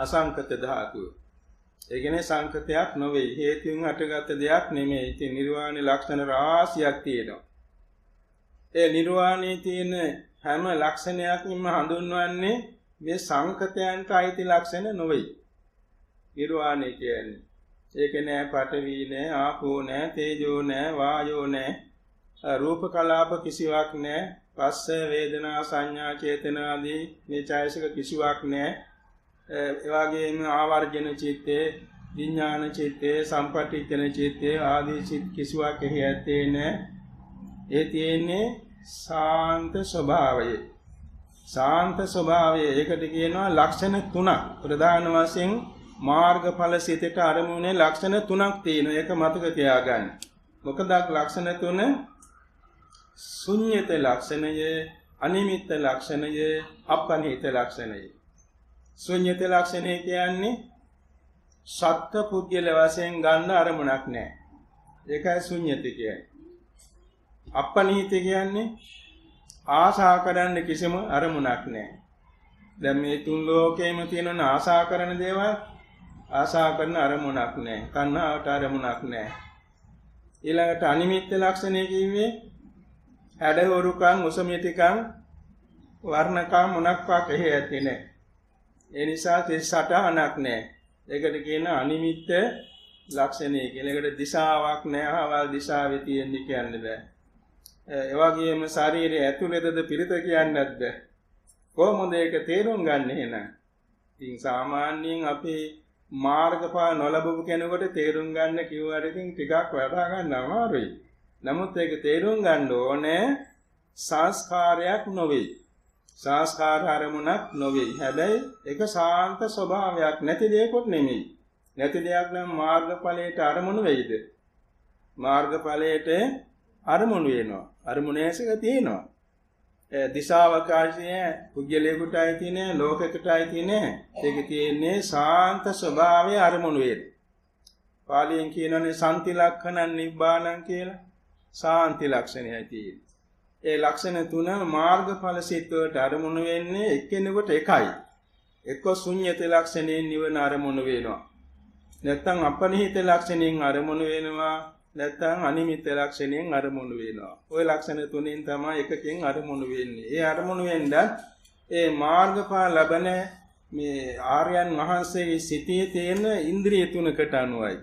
අසංකත ධාතුව. ඒ කියන්නේ සංකතයක් නොවේ. හේතුන් හටගත් දෙයක් නෙමෙයි. ඉතින් නිර්වාණේ ලක්ෂණ රාශියක් තියෙනවා. ඒ නිර්වාණයේ තියෙන හැම ලක්ෂණයක්ම හඳුන්වන්නේ මේ සංකතයන්ට අයිති ලක්ෂණ නොවේ. නිර්වාණය කියන්නේ ඒක නෑ පඨවි නෑ ආපෝ නෑ තේජෝ නෑ වායෝ නෑ රූප කලාප කිසිවක් නෑ පස්ස වේදනා සංඥා චේතනා ආදී මේ ඡායසික කිසිවක් නෑ. ඒ වගේම ආවර්ජන චිත්තේ විඥාන චිත්තේ සම්පටිච්ඡන චිත්තේ ආදී චිත් කිසිවක් එහි ඇත්තේ නෑ. ඒ තියෙන්නේ ශාන්ත ස්වභාවය. ශාන්ත ස්වභාවය ඒකට කියනවා ලක්ෂණ තුනක්. ප්‍රධාන වශයෙන් මාර්ගඵල සිතට අරමුණේ ලක්ෂණ තුනක් තියෙනවා. ඒක මතක තියාගන්න. මොකද ලක්ෂණ තුන ශුන්්‍යත ලක්ෂණය, අනිමිත්ත ලක්ෂණය, අපනිහිත ලක්ෂණය. ශුන්්‍යත ලක්ෂණය කියන්නේ සත්ත්ව පුද්ගල වශයෙන් ගන්න අරමුණක් නැහැ. ඒකයි ශුන්්‍යත කියන්නේ. අපනිහිත කියන්නේ ආශා කරන්න කිසිම අරමුණක් නැහැ. දැන් මේ තුන් ලෝකේම තියෙන ආශා කරන දේවල් ආශා කරන අරමුණක් නැහැ. කන්නාවට අරමුණක් නැහැ. ඊළඟට අනිමිත්ත ලක්ෂණය කිව්වේ හැඩවරුකම්, උසමිතිකම්, වර්ණකම් මොනක්වත් එහි ඇත්තේ නැහැ. ඒ නිසා සටහනක් නැහැ. ඒකට කියන අනිමිත්ත ලක්ෂණය කියලා. ඒකට දිශාවක් නැහැ. ආවල් දිශාවේ තියෙන්නේ කියන්නේ බෑ. ඒ වගේම ශරීරයේ ඇතුළතද පිරිත කියන්නත් බෑ. කොහොමද ඒක තේරුම් ගන්න එහෙනම්? ඉතින් සාමාන්‍යයෙන් අපි මාර්ගඵල නොලබපු කෙනෙකුට තේරුම් ගන්න කිව්වට ඉතින් ටිකක් වඩා ගන්න අමාරුයි. නමුත් ඒක තේරුම් ගන්න ඕනේ සංස්කාරයක් නොවේ. සංස්කාර අරමුණක් නොවේ. හැබැයි ඒක ශාන්ත ස්වභාවයක් නැති දෙයක්වත් නෙමෙයි. නැති දෙයක් නම් මාර්ගඵලයට අරමුණු වෙයිද? මාර්ගඵලයට අරමුණු වෙනවා. අරමුණේසක තියෙනවා. දිශාවකාශය පුද්ගලයෙකුටයි තියෙන්නේ, ලෝකයකටයි තියෙන්නේ. ඒක තියෙන්නේ ශාන්ත ස්වභාවයේ අරමුණු වේ. පාලියෙන් කියනනේ සම්ති ලක්ෂණ නිබ්බාණං කියලා. ශාන්ති ලක්ෂණයයි තියෙන්නේ. ඒ ලක්ෂණ තුන මාර්ගඵල සිත් වලට අරමුණු වෙන්නේ එක්කෙනෙකුට එකයි. එක්ක ශුන්්‍යත ලක්ෂණයෙන් නිවන අරමුණු වෙනවා. නැත්නම් අපනිහිත ලක්ෂණයෙන් අරමුණු වෙනවා. නැත්නම් අනිමිත්ත ලක්ෂණයෙන් අරමුණු වෙනවා. ওই ලක්ෂණ තුනෙන් තමයි එකකින් අරමුණු වෙන්නේ. ඒ අරමුණු වෙන්නත් ඒ මාර්ගඵල ලබන මේ ආර්යයන් වහන්සේගේ සිතේ තියෙන ඉන්ද්‍රිය තුනකට අනුවයි.